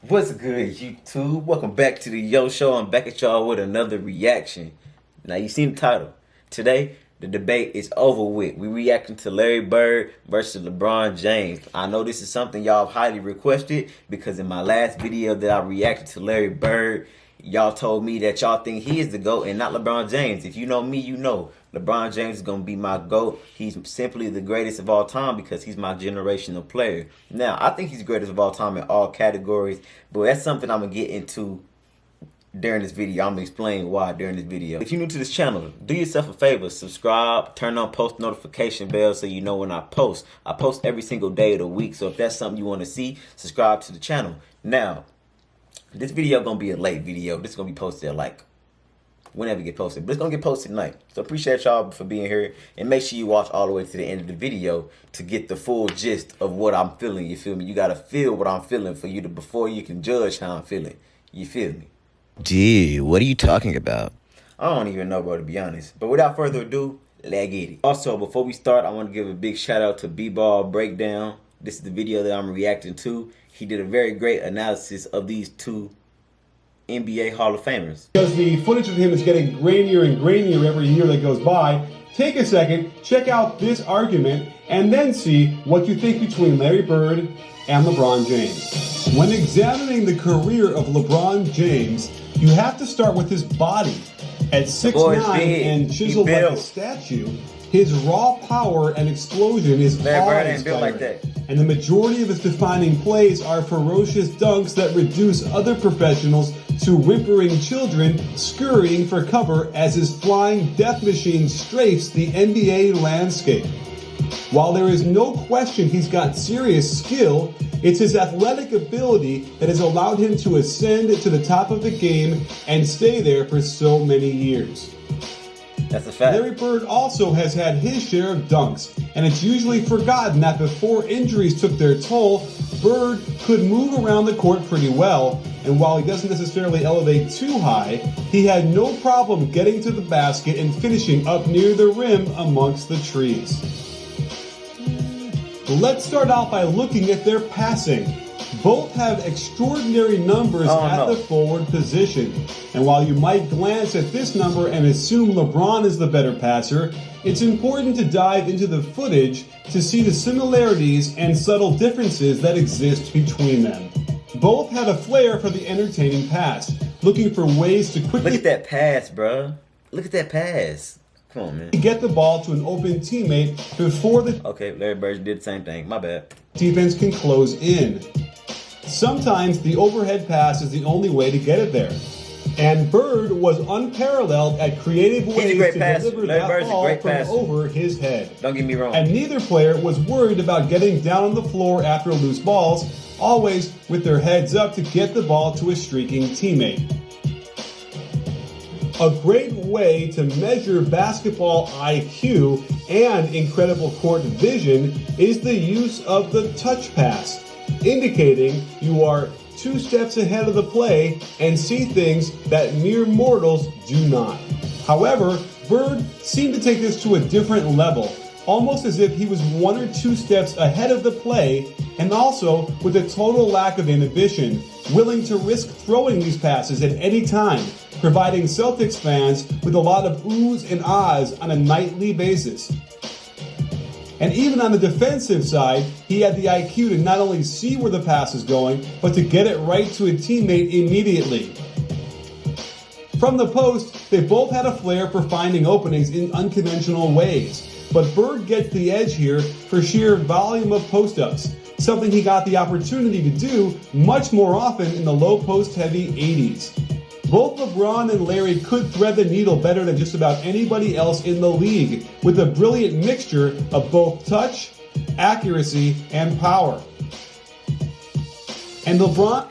What's good, YouTube? Welcome back to TheYoShow. I'm back at y'all with another reaction. Now, you seen the title. Today, the debate is over with. We reacting to Larry Bird versus LeBron James. I know this is something y'all have highly requested because in my last video that I reacted to Larry Bird, y'all told me that y'all think he is the GOAT and not LeBron James. If you know me, you know LeBron James is going to be my GOAT. He's simply the greatest of all time because he's my generational player. Now, I think he's the greatest of all time in all categories, but that's something I'm going to get into during this video. I'm going to explain why during this video. If you're new to this channel, do yourself a favor, subscribe, turn on post notification bell so you know when I post. I post every single day of the week, so if that's something you want to see, subscribe to the channel. Now, this video gonna be a late video. This is gonna be posted like whenever it get posted, but it's gonna get posted tonight. So appreciate y'all for being here, and make sure you watch all the way to the end of the video to get the full gist of what I'm feeling. You feel me? You gotta feel what I'm feeling for you to before you can judge how I'm feeling. You feel me? Gee, what are you talking about? I don't even know, bro, to be honest. But without further ado, let's get it. Also, before we start, I want to give a big shout out to B-Ball Breakdown. This is the video that I'm reacting to. He did a very great analysis of these two NBA Hall of Famers. Because the footage of him is getting grainier and grainier every year that goes by, take a second, check out this argument, and then see what you think between Larry Bird and LeBron James. When examining the career of LeBron James, you have to start with his body. At 6'9" and chiseled like a statue, his raw power and explosion is awe-inspiring. Like that. And the majority of his defining plays are ferocious dunks that reduce other professionals to whimpering children scurrying for cover as his flying death machine strafes the NBA landscape. While there is no question he's got serious skill, it's his athletic ability that has allowed him to ascend to the top of the game and stay there for so many years. That's a fact. Larry Bird also has had his share of dunks, and it's usually forgotten that before injuries took their toll, Bird could move around the court pretty well, and while he doesn't necessarily elevate too high, he had no problem getting to the basket and finishing up near the rim amongst the trees. Let's start out by looking at their passing. Both have extraordinary numbers the forward position. And while you might glance at this number and assume LeBron is the better passer, it's important to dive into the footage to see the similarities and subtle differences that exist between them. Both have a flair for the entertaining pass, looking for ways to quickly... Look at that pass, bro. Look at that pass. Come on, man. Get the ball to an open teammate before the... Okay, Larry Bird did the same thing. My bad. Defense can close in. Sometimes the overhead pass is the only way to get it there. And Bird was unparalleled at creative ways to deliver that ball from over his head. Don't get me wrong. And neither player was worried about getting down on the floor after loose balls, always with their heads up to get the ball to a streaking teammate. A great way to measure basketball IQ and incredible court vision is the use of the touch pass, indicating you are 2 steps ahead of the play and see things that mere mortals do not. However, Bird seemed to take this to a different level, almost as if he was 1 or 2 steps ahead of the play, and also with a total lack of inhibition, willing to risk throwing these passes at any time, providing Celtics fans with a lot of oohs and ahs on a nightly basis. And even on the defensive side, he had the IQ to not only see where the pass is going, but to get it right to a teammate immediately. From the post, they both had a flair for finding openings in unconventional ways, but Bird gets the edge here for sheer volume of post-ups, something he got the opportunity to do much more often in the low post-heavy 80s. Both LeBron and Larry could thread the needle better than just about anybody else in the league, with a brilliant mixture of both touch, accuracy, and power. And LeBron...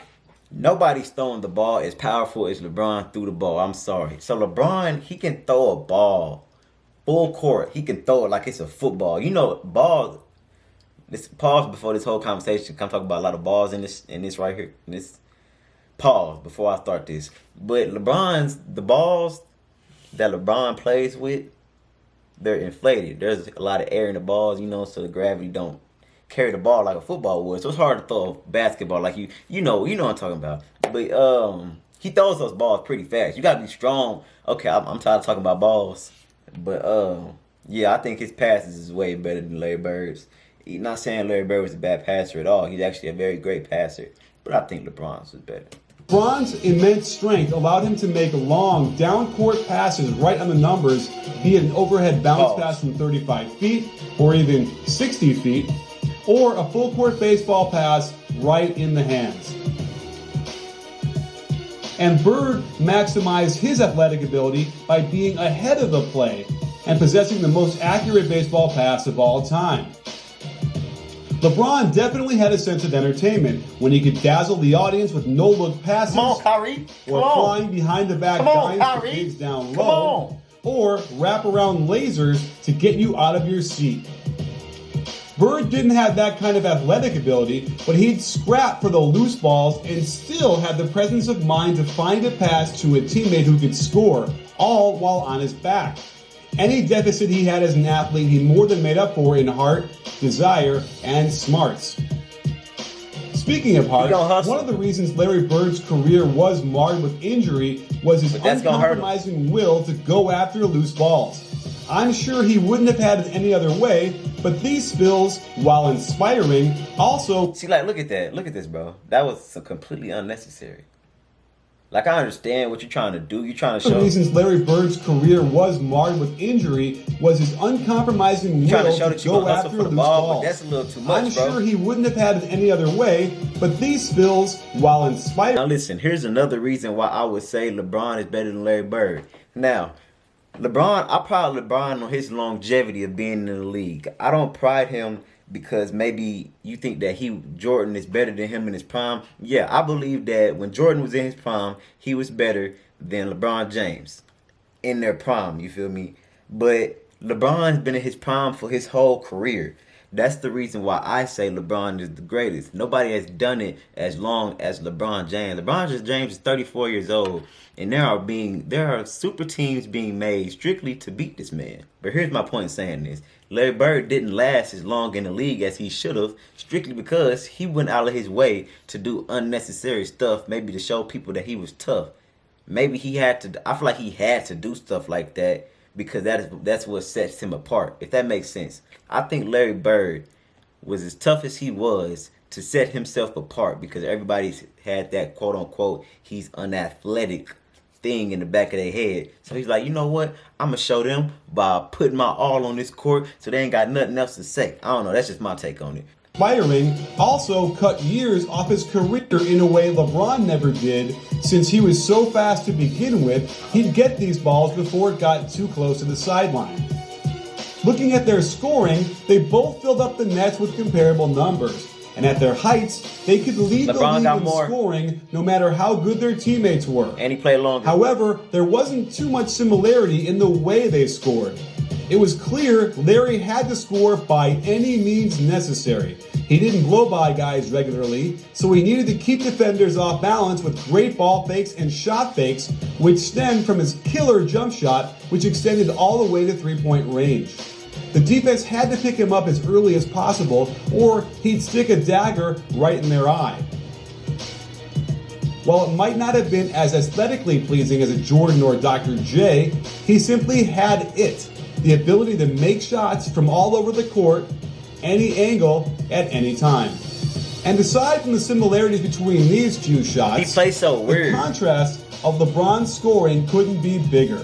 Nobody's throwing the ball as powerful as LeBron threw the ball. I'm sorry. So LeBron, he can throw a ball full court. He can throw it like it's a football. You know, ball... Let's pause before this whole conversation. I'm talking about a lot of balls in this right here. In this... Pause before I start this. But the balls that LeBron plays with, they're inflated. There's a lot of air in the balls, you know, so the gravity don't carry the ball like a football would. So it's hard to throw a basketball like you know what I'm talking about. But he throws those balls pretty fast. You gotta be strong. Okay, I'm tired of talking about balls. But yeah, I think his passes is way better than Larry Bird's. Not saying Larry Bird was a bad passer at all. He's actually a very great passer. But I think LeBron's was better. LeBron's immense strength allowed him to make long, down-court passes right on the numbers, be it an overhead bounce pass from 35 feet or even 60 feet, or a full-court baseball pass right in the hands. And Bird maximized his athletic ability by being ahead of the play and possessing the most accurate baseball pass of all time. LeBron definitely had a sense of entertainment when he could dazzle the audience with no-look passes, Come on, Kyrie. or flying behind the back dimes for kids down low, or wrap around lasers to get you out of your seat. Bird didn't have that kind of athletic ability, but he'd scrap for the loose balls and still had the presence of mind to find a pass to a teammate who could score, all while on his back. Any deficit he had as an athlete, he more than made up for in heart, desire, and smarts. Speaking of heart, one of the reasons Larry Bird's career was marred with injury was his uncompromising will to go after loose balls. I'm sure he wouldn't have had it any other way, but these spills, while inspiring, also... See, like, look at that. Look at this, bro. That was completely unnecessary. Like, I understand what you're trying to do. You're trying to show... One of the reasons Larry Bird's career was marred with injury was his uncompromising will to go after loose balls. But that's a little too much, I'm sure he wouldn't have had it any other way, but these spills, while inspiring... Now, listen, here's another reason why I would say LeBron is better than Larry Bird. Now... I pride LeBron on his longevity of being in the league. I don't pride him because maybe you think that Jordan is better than him in his prime. Yeah, I believe that when Jordan was in his prime, he was better than LeBron James in their prime, you feel me? But LeBron's been in his prime for his whole career. That's the reason why I say LeBron is the greatest. Nobody has done it as long as LeBron James. LeBron James is 34 years old, and there are super teams being made strictly to beat this man. But here's my point in saying this. Larry Bird didn't last as long in the league as he should have, strictly because he went out of his way to do unnecessary stuff, maybe to show people that he was tough. Maybe I feel like he had to do stuff like that because that's what sets him apart, if that makes sense. I think Larry Bird was as tough as he was to set himself apart because everybody's had that quote-unquote he's unathletic thing in the back of their head. So he's like, you know what? I'm going to show them by putting my all on this court so they ain't got nothing else to say. I don't know. That's just my take on it. Inspiring also cut years off his career in a way LeBron never did, since he was so fast to begin with, he'd get these balls before it got too close to the sideline. Looking at their scoring, they both filled up the nets with comparable numbers, and at their heights, they could lead the league in scoring no matter how good their teammates were. And he played longer. However, there wasn't too much similarity in the way they scored. It was clear Larry had to score by any means necessary. He didn't blow by guys regularly, so he needed to keep defenders off balance with great ball fakes and shot fakes, which stemmed from his killer jump shot, which extended all the way to three-point range. The defense had to pick him up as early as possible, or he'd stick a dagger right in their eye. While it might not have been as aesthetically pleasing as a Jordan or Dr. J, he simply had it. The ability to make shots from all over the court, any angle, at any time. And aside from the similarities between these few shots, he plays so weird. The contrast of LeBron's scoring couldn't be bigger.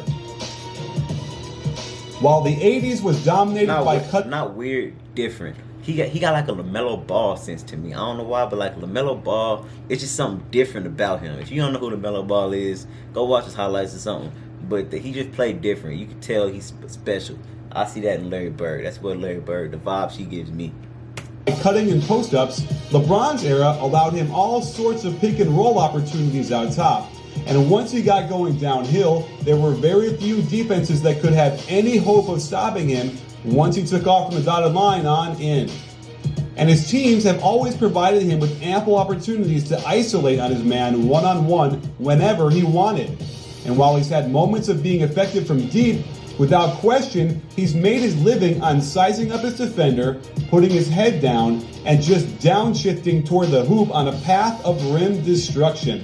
While the 80s was dominated not weird, different. He got like a LaMelo Ball sense to me. I don't know why, but like LaMelo Ball, it's just something different about him. If you don't know who LaMelo Ball is, go watch his highlights or something. But he just played different. You can tell he's special. I see that in Larry Bird. That's what Larry Bird, the vibes he gives me. Cutting and post-ups, LeBron's era allowed him all sorts of pick and roll opportunities out top. And once he got going downhill, there were very few defenses that could have any hope of stopping him once he took off from the dotted line on in. And his teams have always provided him with ample opportunities to isolate on his man one-on-one whenever he wanted. And while he's had moments of being effective from deep, Without question, he's made his living on sizing up his defender, putting his head down, and just downshifting toward the hoop on a path of rim destruction.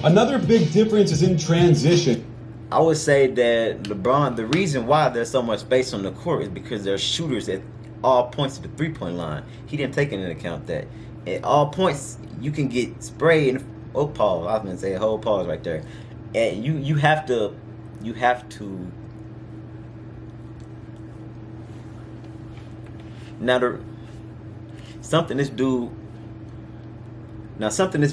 Another big difference is in transition. I would say that LeBron, the reason why there's so much space on the court is because there are shooters at all points of the three-point line. He didn't take into account that. At all points, you can get sprayed. Oh, pause. I was going to say a whole pause right there. And you have to. Now something this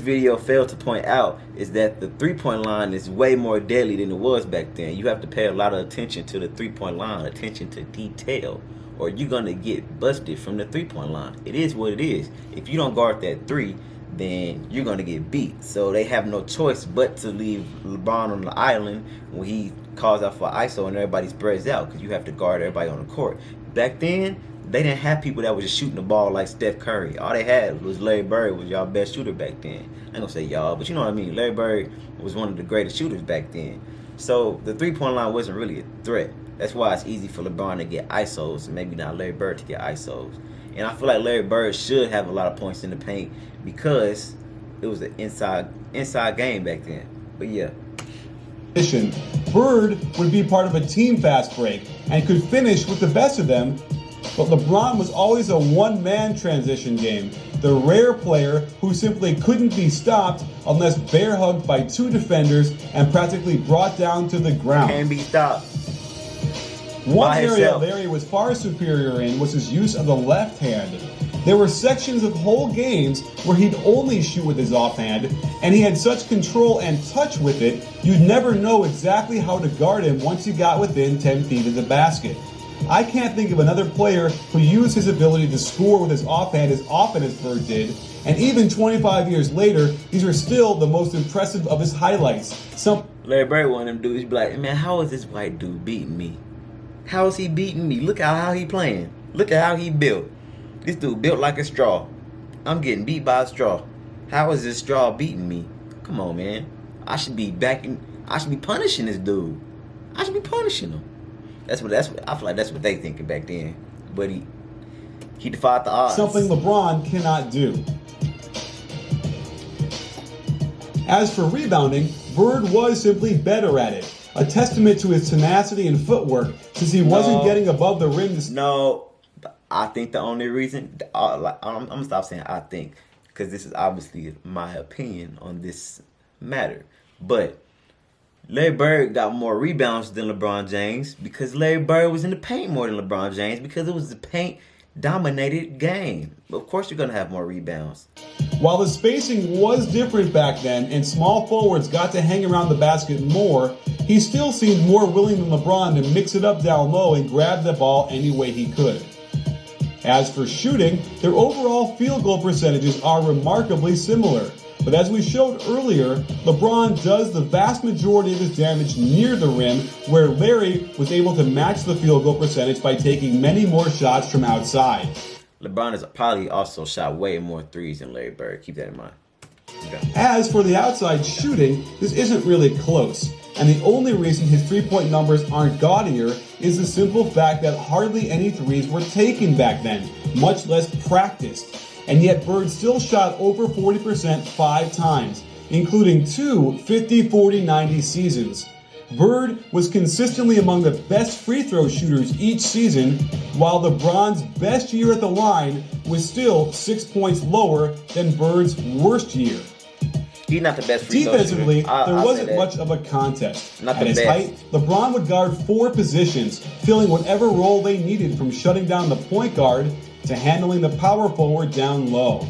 video failed to point out is that the three-point line is way more deadly than it was back then. You have to pay a lot of attention to the three-point line, attention to detail, or you're going to get busted from the three-point line. It is what it is. If you don't guard that three, then you're going to get beat. So they have no choice but to leave LeBron on the island when he calls out for ISO and everybody spreads out because you have to guard everybody on the court. Back then, they didn't have people that was just shooting the ball like Steph Curry. All they had was Larry Bird, was y'all best shooter back then. I ain't gonna say y'all, but you know what I mean. Larry Bird was one of the greatest shooters back then. So the three-point line wasn't really a threat. That's why it's easy for LeBron to get ISOs and maybe not Larry Bird to get ISOs. And I feel like Larry Bird should have a lot of points in the paint because it was an inside game back then. But yeah. Bird would be part of a team fast break and could finish with the best of them, but LeBron was always a one-man transition game, the rare player who simply couldn't be stopped unless bear hugged by two defenders and practically brought down to the ground. Can't be stopped. One area Larry was far superior in was his use of the left hand. There were sections of whole games where he'd only shoot with his offhand, and he had such control and touch with it, you'd never know exactly how to guard him once you got within 10 feet of the basket. I can't think of another player who used his ability to score with his offhand as often as Bird did, and even 25 years later, these are still the most impressive of his highlights. Larry Bird, one of them dudes, be like, man, how is this white dude beating me? How is he beating me? Look at how he playing. Look at how he built. This dude built like a straw. I'm getting beat by a straw. How is this straw beating me? Come on, man. I should be punishing this dude. I should be punishing him. That's what I feel like that's what they thinking back then. But he defied the odds. Something LeBron cannot do. As for rebounding, Bird was simply better at it. A testament to his tenacity and footwork, since he wasn't getting above the rim. I think the only reason, I'm gonna stop saying I think, because this is obviously my opinion on this matter. But Larry Bird got more rebounds than LeBron James because Larry Bird was in the paint more than LeBron James because it was the paint-dominated game. Of course you're going to have more rebounds. While the spacing was different back then and small forwards got to hang around the basket more, he still seemed more willing than LeBron to mix it up down low and grab the ball any way he could. As for shooting, their overall field goal percentages are remarkably similar. But as we showed earlier, LeBron does the vast majority of his damage near the rim, where Larry was able to match the field goal percentage by taking many more shots from outside. LeBron has probably also shot way more threes than Larry Bird. Keep that in mind. Okay. As for the outside shooting, this isn't really close. And the only reason his three-point numbers aren't gaudier is the simple fact that hardly any threes were taken back then, much less practiced. And yet Bird still shot over 40% 5 times, including 2 50-40-90 seasons. Bird was consistently among the best free throw shooters each season, while LeBron's best year at the line was still 6 points lower than Bird's worst year. He's not the best free throw shooter. Defensively, there wasn't much of a contest. Not At his height, LeBron would guard 4 positions, filling whatever role they needed, from shutting down the point guard to handling the power forward down low.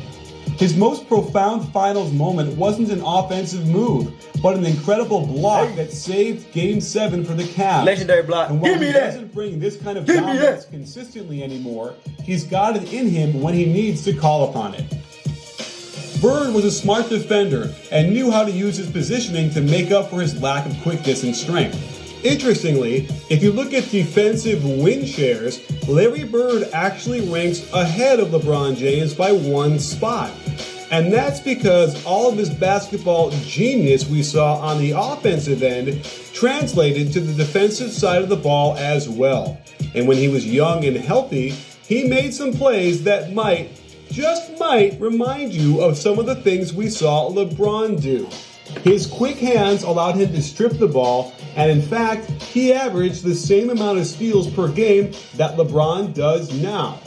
His most profound finals moment wasn't an offensive move, but an incredible block that saved Game 7 for the Cavs. Legendary block. And while he doesn't bring this kind of dominance consistently anymore, he's got it in him when he needs to call upon it. Bird was a smart defender and knew how to use his positioning to make up for his lack of quickness and strength. Interestingly, if you look at defensive win shares, Larry Bird actually ranks ahead of LeBron James by 1 spot. And that's because all of this basketball genius we saw on the offensive end translated to the defensive side of the ball as well. And when he was young and healthy, he made some plays that might, just might, remind you of some of the things we saw LeBron do. His quick hands allowed him to strip the ball, and in fact, he averaged the same amount of steals per game that LeBron does now.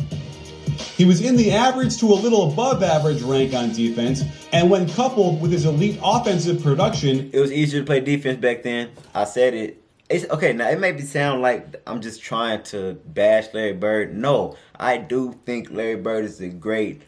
He was in the average to a little above average rank on defense, and when coupled with his elite offensive production, it was easier to play defense back then. I said it. It's okay. Now it may sound like I'm just trying to bash Larry Bird. No, I do think Larry Bird is a great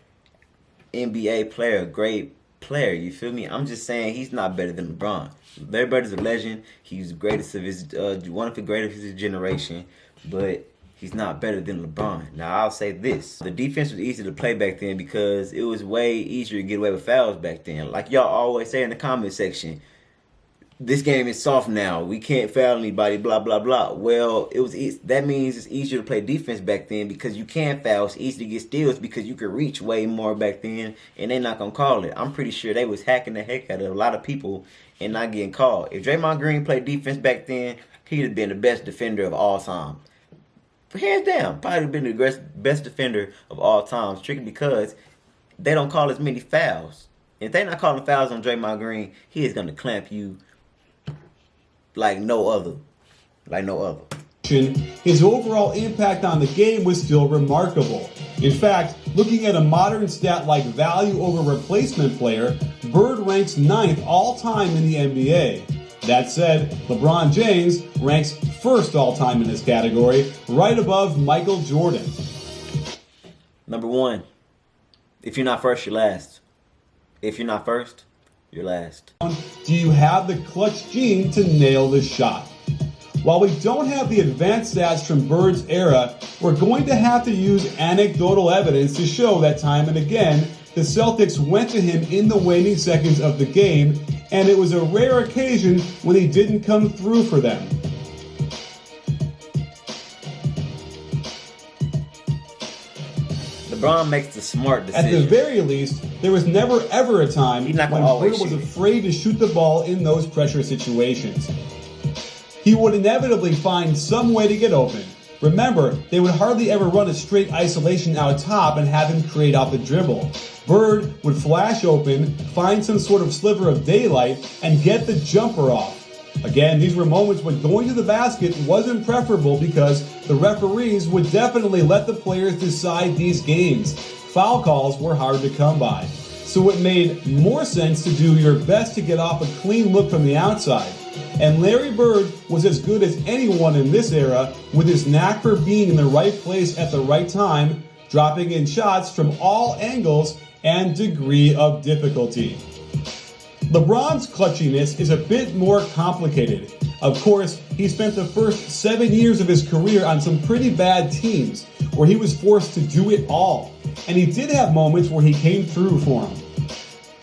NBA player, a great player. You feel me? I'm just saying he's not better than LeBron. Larry Bird is a legend. He's the greatest of his, one of the greatest of his generation, but he's not better than LeBron. Now, I'll say this. The defense was easy to play back then because it was way easier to get away with fouls back then. Like y'all always say in the comment section, this game is soft now. We can't foul anybody, blah, blah, blah. Well, that means it's easier to play defense back then because you can foul. It's easy to get steals because you could reach way more back then, and they're not going to call it. I'm pretty sure they was hacking the heck out of a lot of people and not getting called. If Draymond Green played defense back then, he'd have been the best defender of all time. Hands down, probably been the best defender of all time, strictly because they don't call as many fouls. If they're not calling fouls on Draymond Green, he is going to clamp you like no other. His overall impact on the game was still remarkable. In fact, looking at a modern stat like value over replacement player, Bird ranks 9th all-time in the NBA. That said, LeBron James ranks 1st all-time in this category, right above Michael Jordan. Number 1, if you're not first, you're last. If you're not first, you're last. Do you have the clutch gene to nail the shot? While we don't have the advanced stats from Bird's era, we're going to have to use anecdotal evidence to show that time and again, the Celtics went to him in the waning seconds of the game, and it was a rare occasion when he didn't come through for them. LeBron makes the smart decision. At the very least, there was never ever a time when Bird was afraid to shoot the ball in those pressure situations. He would inevitably find some way to get open. Remember, they would hardly ever run a straight isolation out top and have him create off the dribble. Bird would flash open, find some sort of sliver of daylight, and get the jumper off. Again, these were moments when going to the basket wasn't preferable because the referees would definitely let the players decide these games. Foul calls were hard to come by. So it made more sense to do your best to get off a clean look from the outside. And Larry Bird was as good as anyone in this era with his knack for being in the right place at the right time, dropping in shots from all angles and degree of difficulty. LeBron's clutchiness is a bit more complicated. Of course, he spent the first 7 years of his career on some pretty bad teams where he was forced to do it all. And he did have moments where he came through for him.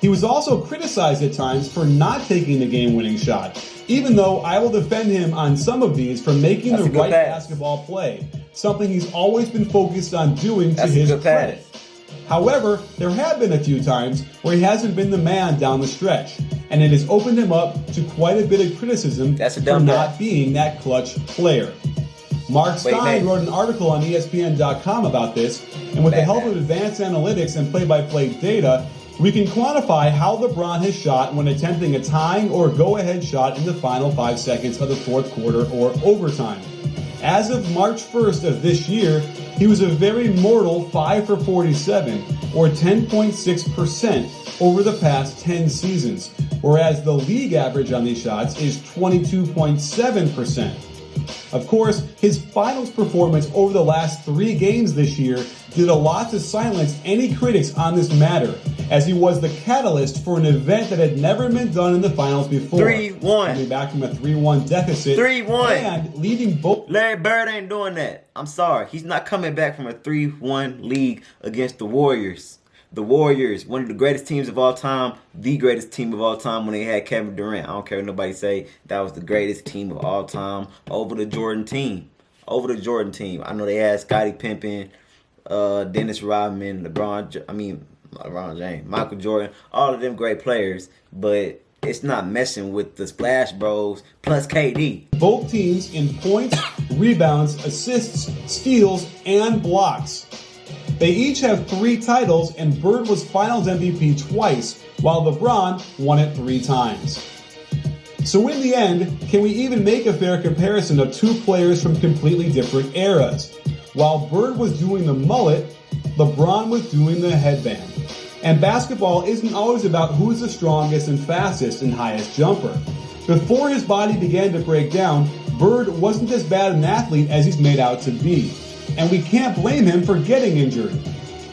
He was also criticized at times for not taking the game-winning shot, even though I will defend him on some of these for making the right basketball play, something he's always been focused on doing to his credit. However, there have been a few times where he hasn't been the man down the stretch, and it has opened him up to quite a bit of criticism for not being that clutch player. Mark Stein wrote an article on ESPN.com about this, and with the help of advanced analytics and play-by-play data, we can quantify how LeBron has shot when attempting a tying or go-ahead shot in the final 5 seconds of the fourth quarter or overtime. As of March 1st of this year, he was a very mortal 5 for 47, or 10.6% over the past 10 seasons, whereas the league average on these shots is 22.7%. Of course, his finals performance over the last 3 games this year did a lot to silence any critics on this matter, as he was the catalyst for an event that had never been done in the finals before. 3-1. Coming back from a 3-1 deficit. 3-1. And leading both. Larry Bird ain't doing that. I'm sorry. He's not coming back from a 3-1 league against the Warriors. The Warriors, one of the greatest teams of all time, the greatest team of all time when they had Kevin Durant. I don't care what nobody say. That was the greatest team of all time over the Jordan team. I know they had Scottie Pippen, Dennis Rodman, LeBron. LeBron James, Michael Jordan, all of them great players, but it's not messing with the Splash Bros plus KD. Both teams in points, rebounds, assists, steals, and blocks. They each have 3 titles, and Bird was Finals MVP twice, while LeBron won it 3 times. So in the end, can we even make a fair comparison of 2 players from completely different eras? While Bird was doing the mullet, LeBron was doing the headband. And basketball isn't always about who's the strongest and fastest and highest jumper. Before his body began to break down, Bird wasn't as bad an athlete as he's made out to be. And we can't blame him for getting injured.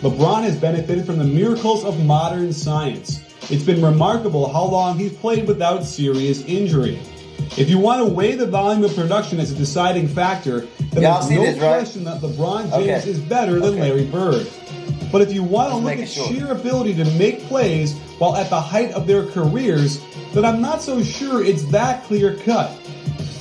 LeBron has benefited from the miracles of modern science. It's been remarkable how long he's played without serious injury. If you want to weigh the volume of production as a deciding factor, then there's no question that LeBron James is better than Larry Bird. But if you want to look at sheer ability to make plays while at the height of their careers, then I'm not so sure it's that clear cut.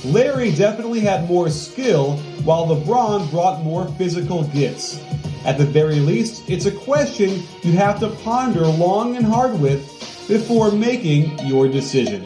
Larry definitely had more skill, while LeBron brought more physical gifts. At the very least, it's a question you have to ponder long and hard with before making your decision.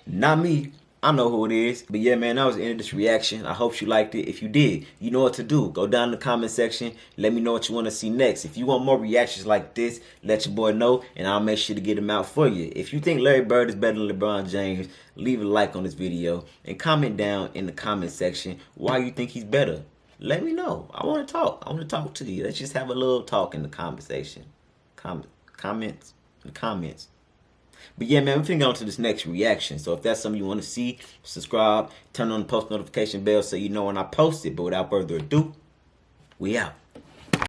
Not me. I know who it is. But yeah, man, that was the end of this reaction. I hope you liked it. If you did, you know what to do. Go down in the comment section. Let me know what you want to see next. If you want more reactions like this, let your boy know, and I'll make sure to get them out for you. If you think Larry Bird is better than LeBron James, leave a like on this video and comment down in the comment section why you think he's better. Let me know. I want to talk. I want to talk to you. Let's just have a little talk in the conversation. Comments. But yeah, man, we're finna get on to this next reaction. So if that's something you want to see, subscribe, turn on the post notification bell so you know when I post it. But without further ado, we out.